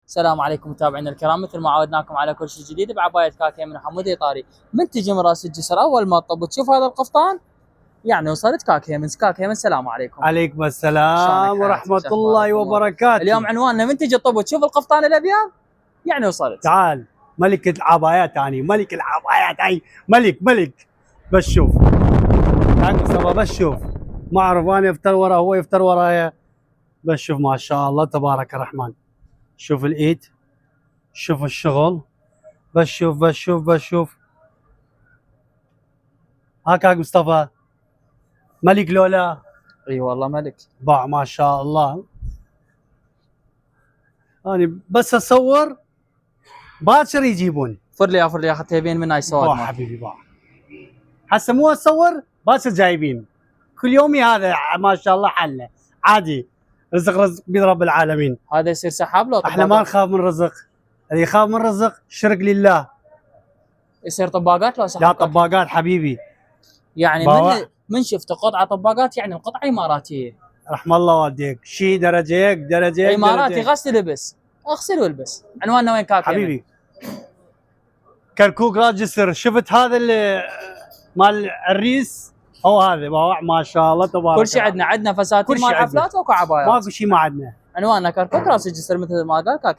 السلام عليكم متابعينا الكرام، مثل ما عودناكم على كل شيء جديد بعباية كاكي من حمود ايطاري. من تجي من راس الجسر اول ما تطب وتشوف هذا القفطان يعني وصلت كاكي من السلام عليكم. عليكم السلام ورحمة الله وبركاته. اليوم عنواننا من تجي تطب وتشوف القفطان الابيض يعني وصلت. تعال ملك العبايات، يعني ملك العبايات، اي ملك. بس شوف تعال مصطفى، بس شوف، ما اعرف انا افطر ورا هو يفطر ورايا. بس شوف ما شاء الله تبارك الرحمن، شوف الايد، شوف الشغل، بس شوف هاك مصطفى، ملك لولا. اي والله ملك باع ما شاء الله. انا بس اصور باكر يجيبون. فر لي اخذت يبين من هاي السواد. حبيبي باع، هسه مو اصور باكر جايبين. كل يومي هذا ما شاء الله حله عادي. رزق بيد رب العالمين. هذا يصير سحاب لو احنا ما نخاف من رزق، اللي يخاف من رزق شرك لله. يصير طباقات لو سحاب. لا طباقات حبيبي، يعني من شفت قطعه طباقات يعني القطعه اماراتيه. رحم الله والديك، شي درجه اماراتي غسل لبس، اغسل والبس. عنواننا وين كاكي حبيبي؟ كركوك راس جسر. شفت هذا اللي مال الريس، هو هذا باوع ما شاء الله تبارك. كل شيء عندنا فساتين مال حفلات واكو عبايات. ماكو شيء ما عندنا. عنواننا كركوك راس الجسر مثل ما قال كاكي.